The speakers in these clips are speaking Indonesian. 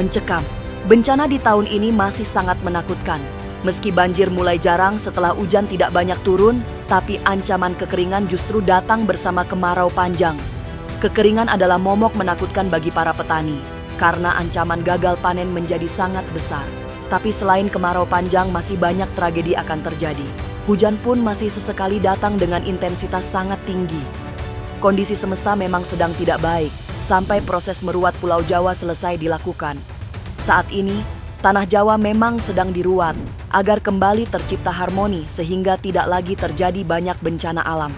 Mencekam, bencana di tahun ini masih sangat menakutkan. Meski banjir mulai jarang setelah hujan tidak banyak turun, tapi ancaman kekeringan justru datang bersama kemarau panjang. Kekeringan adalah momok menakutkan bagi para petani, karena ancaman gagal panen menjadi sangat besar. Tapi selain kemarau panjang, masih banyak tragedi akan terjadi. Hujan pun masih sesekali datang dengan intensitas sangat tinggi. Kondisi semesta memang sedang tidak baik, sampai proses meruat Pulau Jawa selesai dilakukan. Saat ini, tanah Jawa memang sedang diruat, agar kembali tercipta harmoni sehingga tidak lagi terjadi banyak bencana alam.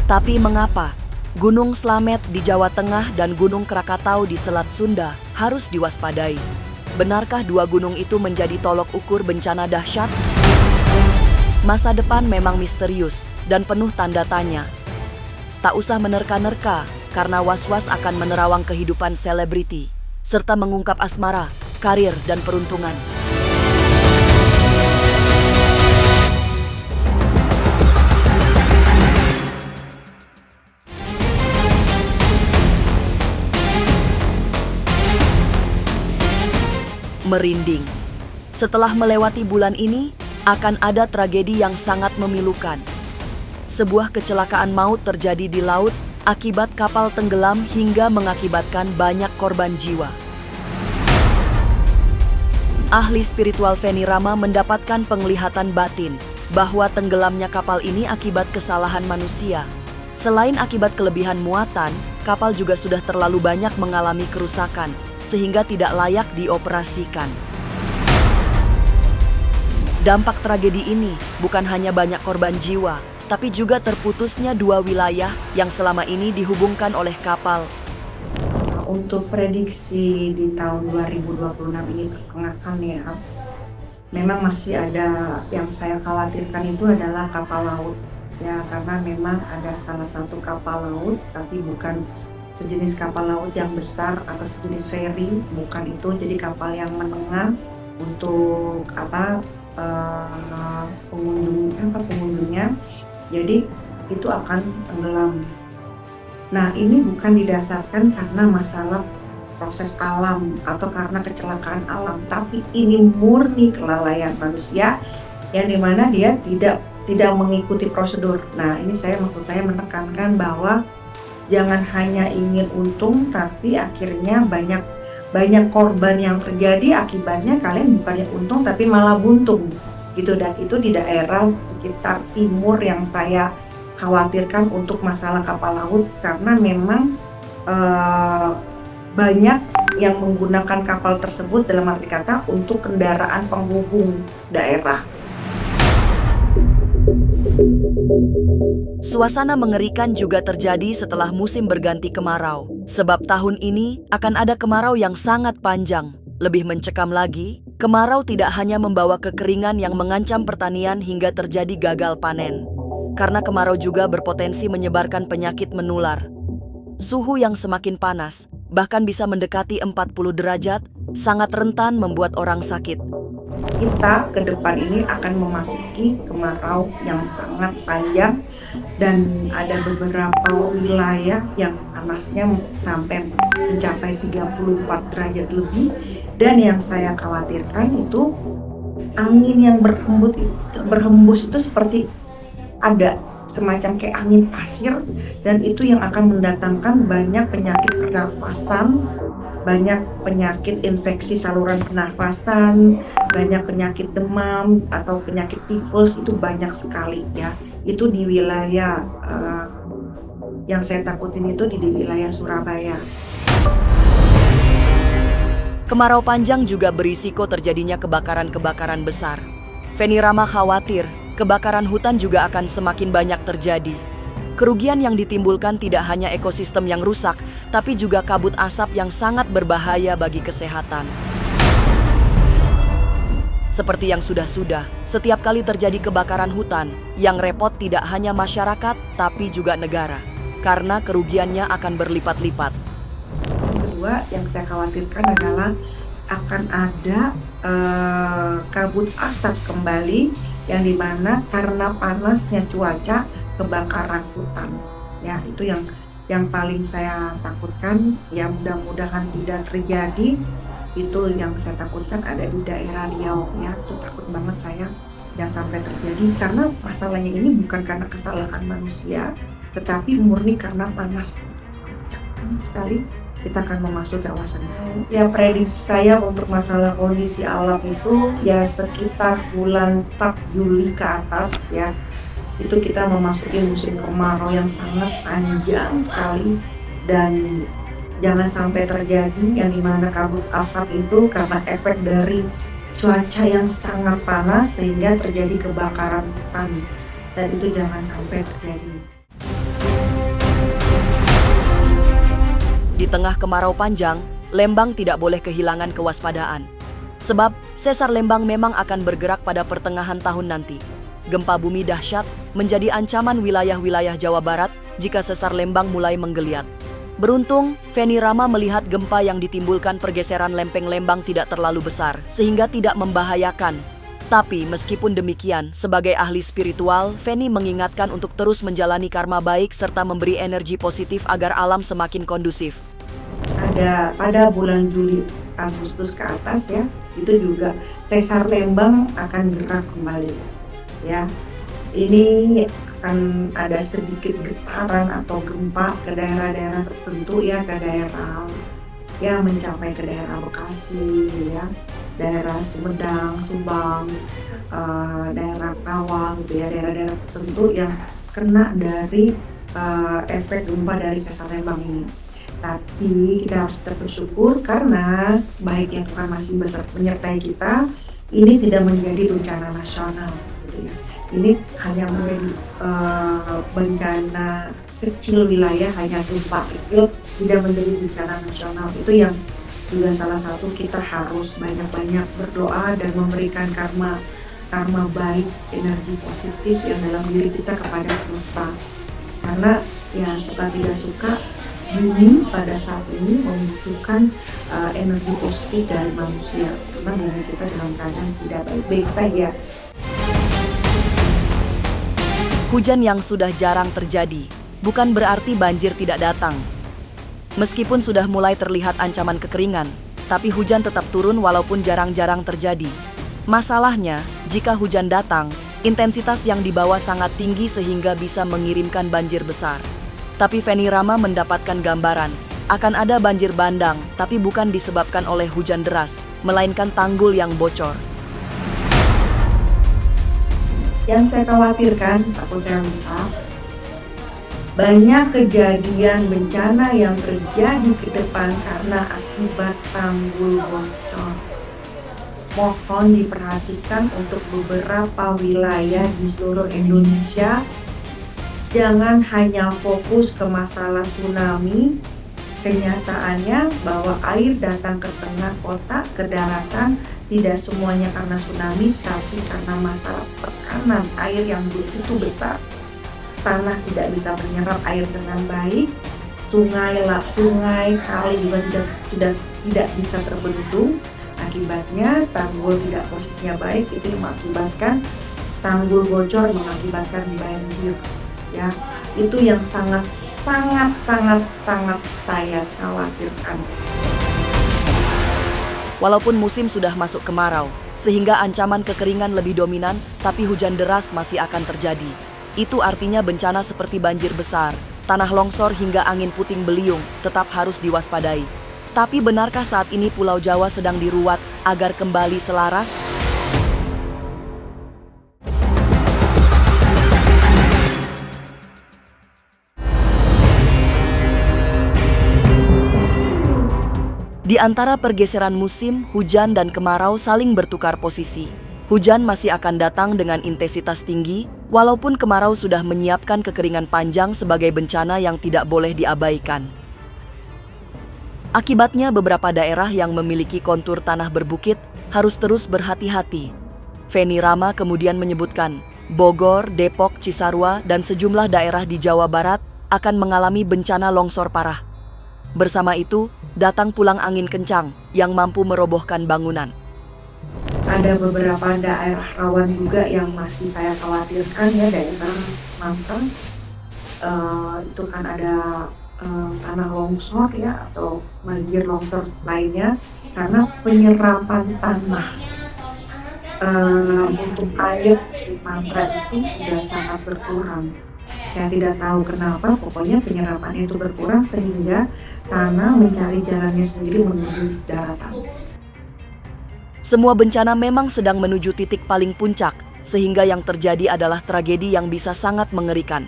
Tapi mengapa Gunung Slamet di Jawa Tengah dan Gunung Krakatau di Selat Sunda harus diwaspadai? Benarkah dua gunung itu menjadi tolok ukur bencana dahsyat? Masa depan memang misterius dan penuh tanda tanya. Tak usah menerka-nerka karena was-was akan menerawang kehidupan selebriti, serta mengungkap asmara, karir, dan peruntungan. Merinding. Setelah melewati bulan ini, akan ada tragedi yang sangat memilukan. Sebuah kecelakaan maut terjadi di laut akibat kapal tenggelam hingga mengakibatkan banyak korban jiwa. Ahli spiritual Feni Rama mendapatkan penglihatan batin bahwa tenggelamnya kapal ini akibat kesalahan manusia. Selain akibat kelebihan muatan, kapal juga sudah terlalu banyak mengalami kerusakan, sehingga tidak layak dioperasikan. Dampak tragedi ini bukan hanya banyak korban jiwa, tapi juga terputusnya dua wilayah yang selama ini dihubungkan oleh kapal. Untuk prediksi di tahun 2026 ini pertengahan ya, memang masih ada yang saya khawatirkan itu adalah kapal laut. Ya, karena memang ada salah satu kapal laut, tapi bukan sejenis kapal laut yang besar atau sejenis ferry, bukan itu. Jadi kapal yang menengah untuk pengunjungnya. Jadi itu akan tenggelam. Nah, ini bukan didasarkan karena masalah proses alam atau karena kecelakaan alam, tapi ini murni kelalaian manusia yang dimana dia tidak mengikuti prosedur. Nah, ini maksud saya menekankan bahwa jangan hanya ingin untung, tapi akhirnya banyak korban yang terjadi akibatnya kalian bukannya untung tapi malah buntung gitu. Dan itu di daerah sekitar timur yang saya khawatirkan untuk masalah kapal laut, karena memang banyak yang menggunakan kapal tersebut dalam arti kata untuk kendaraan penghubung daerah. Suasana mengerikan juga terjadi setelah musim berganti kemarau. Sebab tahun ini akan ada kemarau yang sangat panjang. Lebih mencekam lagi, kemarau tidak hanya membawa kekeringan yang mengancam pertanian hingga terjadi gagal panen. Karena kemarau juga berpotensi menyebarkan penyakit menular. Suhu yang semakin panas, bahkan bisa mendekati 40 derajat, sangat rentan membuat orang sakit. Kita ke depan ini akan memasuki kemarau yang sangat panjang dan ada beberapa wilayah yang panasnya sampai mencapai 34 derajat lebih, dan yang saya khawatirkan itu angin yang berhembus itu seperti ada semacam kayak angin pasir, dan itu yang akan mendatangkan banyak penyakit pernafasan, banyak penyakit infeksi saluran pernafasan, banyak penyakit demam atau penyakit tifus, itu banyak sekali ya. Itu di wilayah yang saya takutin itu di wilayah Surabaya. Kemarau panjang juga berisiko terjadinya kebakaran-kebakaran besar. Feni Rama khawatir kebakaran hutan juga akan semakin banyak terjadi. Kerugian yang ditimbulkan tidak hanya ekosistem yang rusak, tapi juga kabut asap yang sangat berbahaya bagi kesehatan. Seperti yang sudah-sudah, setiap kali terjadi kebakaran hutan, yang repot tidak hanya masyarakat, tapi juga negara. Karena kerugiannya akan berlipat-lipat. Kedua, yang saya khawatirkan adalah akan ada kabut asap kembali, yang dimana karena panasnya cuaca kebakaran hutan. Ya, itu yang Yang paling saya takutkan, ya mudah-mudahan tidak terjadi, itu yang saya takutkan ada di daerah Riau ya, itu takut banget saya jangan sampai terjadi karena masalahnya ini bukan karena kesalahan manusia, tetapi murni karena panas. Panas sekali kita akan memasuki kawasan itu. Ya prediksi saya untuk masalah kondisi alam itu ya sekitar bulan start Juli ke atas ya, itu kita memasuki musim kemarau yang sangat panjang sekali dan jangan sampai terjadi yang dimana kabut asap itu karena efek dari cuaca yang sangat panas sehingga terjadi kebakaran hutan dan itu jangan sampai terjadi. Di tengah kemarau panjang, Lembang tidak boleh kehilangan kewaspadaan. Sebab sesar Lembang memang akan bergerak pada pertengahan tahun nanti. Gempa bumi dahsyat menjadi ancaman wilayah-wilayah Jawa Barat jika sesar Lembang mulai menggeliat. Beruntung, Feni Rama melihat gempa yang ditimbulkan pergeseran lempeng Lembang tidak terlalu besar, sehingga tidak membahayakan. Tapi meskipun demikian, sebagai ahli spiritual, Feni mengingatkan untuk terus menjalani karma baik serta memberi energi positif agar alam semakin kondusif. Pada bulan Juli Agustus ke atas ya, itu juga sesar Lembang akan gerak kembali. Ya, ini akan ada sedikit getaran atau gempa ke daerah-daerah tertentu ya, ke daerah ya mencapai ke daerah Bekasi ya, daerah Sumedang, Subang, daerah Karawang gitu ya, daerah-daerah tertentu yang kena dari efek gempa dari sesar Lembang ini. Tapi kita harus tetap bersyukur karena baiknya Tuhan masih menyertai kita. Ini tidak menjadi bencana nasional gitu ya. Ini hanya menjadi bencana kecil wilayah, hanya gempa kecil, tidak menjadi bencana nasional. Itu yang juga salah satu kita harus banyak-banyak berdoa dan memberikan karma baik, energi positif yang dalam diri kita kepada semesta. Karena ya suka tidak suka, bumi pada saat ini membutuhkan energi positif dari manusia karena bumi kita dalam keadaan tidak baik-baik saja. Hujan yang sudah jarang terjadi bukan berarti banjir tidak datang. Meskipun sudah mulai terlihat ancaman kekeringan, tapi hujan tetap turun walaupun jarang-jarang terjadi. Masalahnya, jika hujan datang, intensitas yang dibawa sangat tinggi sehingga bisa mengirimkan banjir besar. Tapi Feni Rama mendapatkan gambaran, akan ada banjir bandang, tapi bukan disebabkan oleh hujan deras, melainkan tanggul yang bocor. Yang saya khawatirkan, takut saya lupa, banyak kejadian bencana yang terjadi ke depan karena akibat tanggul bocor. Mohon diperhatikan untuk beberapa wilayah di seluruh Indonesia. Jangan hanya fokus ke masalah tsunami. Kenyataannya bahwa air datang ke tengah kota, ke daratan, tidak semuanya karena tsunami, tapi karena masalah tekanan air yang begitu besar. Tanah tidak bisa menyerap air dengan baik, sungai, kali juga sudah tidak bisa terbendung. Akibatnya tanggul tidak posisinya baik, itu yang mengakibatkan tanggul bocor, mengakibatkan banjir. Ya, itu yang sangat saya khawatirkan. Walaupun musim sudah masuk kemarau, sehingga ancaman kekeringan lebih dominan, tapi hujan deras masih akan terjadi. Itu artinya bencana seperti banjir besar, tanah longsor hingga angin puting beliung tetap harus diwaspadai. Tapi benarkah saat ini Pulau Jawa sedang diruat agar kembali selaras? Di antara pergeseran musim, hujan dan kemarau saling bertukar posisi. Hujan masih akan datang dengan intensitas tinggi, walaupun kemarau sudah menyiapkan kekeringan panjang sebagai bencana yang tidak boleh diabaikan. Akibatnya beberapa daerah yang memiliki kontur tanah berbukit harus terus berhati-hati. Feni Rama kemudian menyebutkan, Bogor, Depok, Cisarua, dan sejumlah daerah di Jawa Barat akan mengalami bencana longsor parah. Bersama itu, datang pulang angin kencang yang mampu merobohkan bangunan. Ada beberapa daerah rawan juga yang masih saya khawatirkan ya, daerah Mantang. Itu kan ada tanah longsor ya atau banjir longsor lainnya karena penyerapan tanah untuk air di Matra itu sudah sangat berkurang. Saya tidak tahu kenapa, pokoknya penyerapannya itu berkurang sehingga tanah mencari jalannya sendiri menuju daratan. Semua bencana memang sedang menuju titik paling puncak, sehingga yang terjadi adalah tragedi yang bisa sangat mengerikan.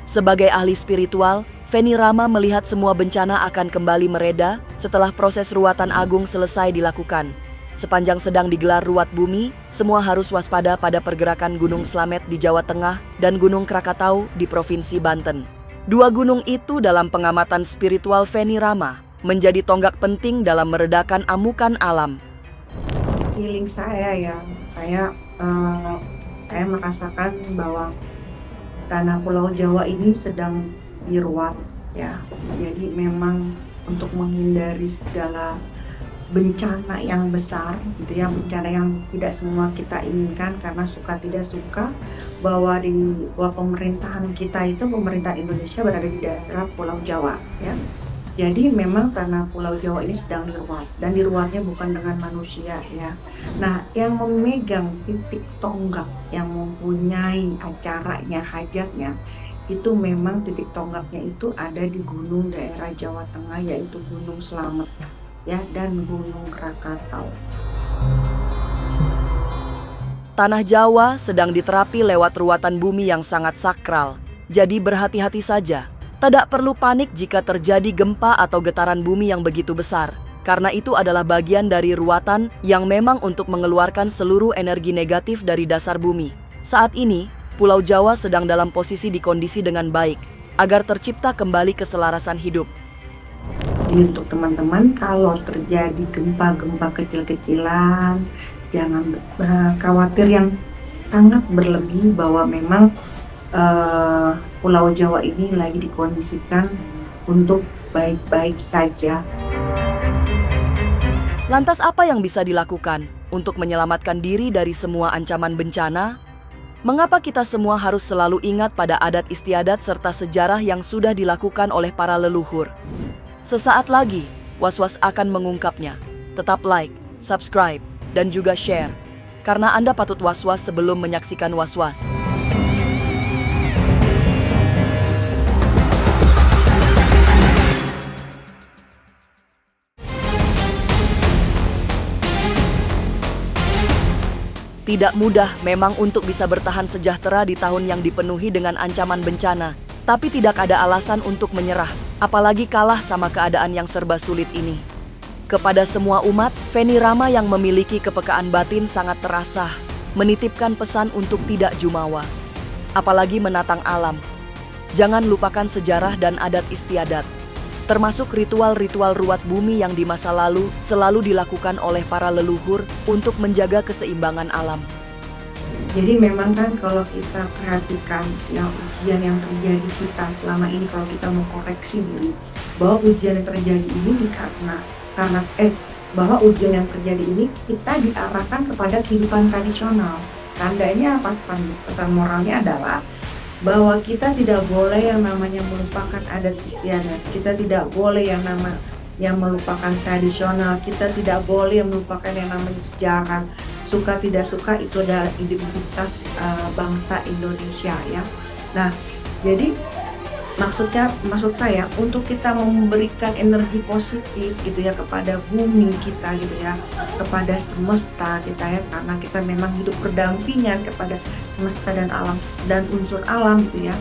Sebagai ahli spiritual, Feni Rama melihat semua bencana akan kembali mereda setelah proses ruatan agung selesai dilakukan. Sepanjang sedang digelar ruat bumi, semua harus waspada pada pergerakan Gunung Slamet di Jawa Tengah dan Gunung Krakatau di Provinsi Banten. Dua gunung itu dalam pengamatan spiritual Feni Rama menjadi tonggak penting dalam meredakan amukan alam. Feeling saya saya merasakan bahwa tanah Pulau Jawa ini sedang diruat ya. Jadi memang untuk menghindari segala bencana yang besar gitu ya, bencana yang tidak semua kita inginkan karena suka tidak suka bahwa pemerintahan kita itu pemerintahan Indonesia berada di daerah Pulau Jawa ya. Jadi memang tanah Pulau Jawa ini sedang diruat dan diruatnya bukan dengan manusia ya. Nah, yang memegang titik tonggak yang mempunyai acaranya, hajatnya itu memang titik tonggaknya itu ada di gunung daerah Jawa Tengah yaitu Gunung Slamet ya dan Gunung Krakatau. Tanah Jawa sedang diterapi lewat ruatan bumi yang sangat sakral. Jadi berhati-hati saja. Tidak perlu panik jika terjadi gempa atau getaran bumi yang begitu besar. Karena itu adalah bagian dari ruatan yang memang untuk mengeluarkan seluruh energi negatif dari dasar bumi. Saat ini, Pulau Jawa sedang dalam posisi dikondisi dengan baik, agar tercipta kembali keselarasan hidup. Jadi untuk teman-teman kalau terjadi gempa-gempa kecil-kecilan, jangan khawatir yang sangat berlebih bahwa memang Pulau Jawa ini lagi dikondisikan untuk baik-baik saja. Lantas apa yang bisa dilakukan untuk menyelamatkan diri dari semua ancaman bencana? Mengapa kita semua harus selalu ingat pada adat istiadat serta sejarah yang sudah dilakukan oleh para leluhur? Sesaat lagi, Was-Was akan mengungkapnya. Tetap like, subscribe, dan juga share. Karena Anda patut was-was sebelum menyaksikan Was-Was. Tidak mudah memang untuk bisa bertahan sejahtera di tahun yang dipenuhi dengan ancaman bencana. Tapi tidak ada alasan untuk menyerah, apalagi kalah sama keadaan yang serba sulit ini. Kepada semua umat, Feni Rama yang memiliki kepekaan batin sangat terasa, menitipkan pesan untuk tidak jumawa. Apalagi menatang alam. Jangan lupakan sejarah dan adat istiadat. Termasuk ritual-ritual ruat bumi yang di masa lalu selalu dilakukan oleh para leluhur untuk menjaga keseimbangan alam. Jadi memang kan kalau kita perhatikan yang ujian yang terjadi kita selama ini, kalau kita mau koreksi diri bahwa ujian yang terjadi ini bahwa ujian yang terjadi ini kita diarahkan kepada kehidupan tradisional. Tandanya apa? Pesan moralnya adalah bahwa kita tidak boleh yang namanya melupakan adat istiadat, kita tidak boleh yang melupakan tradisional, kita tidak boleh yang melupakan yang namanya sejarah. Suka tidak suka itu adalah identitas bangsa Indonesia ya. Nah, jadi maksud saya untuk kita memberikan energi positif gitu ya kepada bumi kita gitu ya, kepada semesta kita ya, karena kita memang hidup berdampingan kepada semesta dan alam dan unsur alam gitu ya.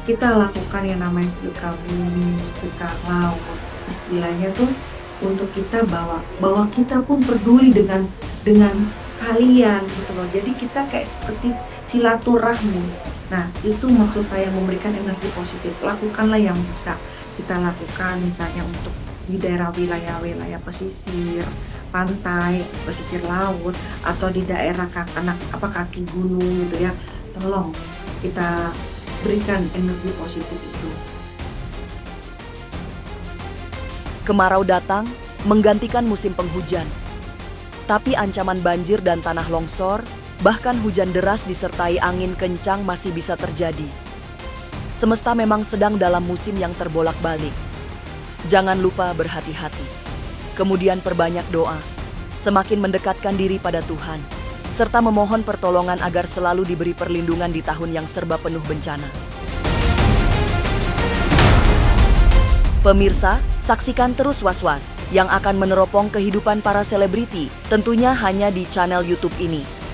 Kita lakukan yang namanya sedekah bumi, sedekah laut. Istilahnya tuh untuk kita bahwa kita pun peduli dengan kalian gitu loh. Jadi kita kayak seperti silaturahmi. Nah, itu maksud saya memberikan energi positif. Lakukanlah yang bisa kita lakukan, misalnya untuk di daerah wilayah pesisir, pantai, pesisir laut, atau di daerah kaki gunung gitu ya. Tolong kita berikan energi positif itu. Kemarau datang menggantikan musim penghujan. Tapi ancaman banjir dan tanah longsor, bahkan hujan deras disertai angin kencang masih bisa terjadi. Semesta memang sedang dalam musim yang terbolak-balik. Jangan lupa berhati-hati. Kemudian perbanyak doa, semakin mendekatkan diri pada Tuhan, serta memohon pertolongan agar selalu diberi perlindungan di tahun yang serba penuh bencana. Pemirsa, saksikan terus Was-Was yang akan meneropong kehidupan para selebriti, tentunya hanya di channel YouTube ini.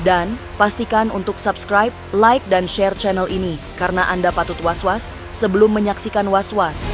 Dan pastikan untuk subscribe, like, dan share channel ini karena Anda patut was-was sebelum menyaksikan Was-Was.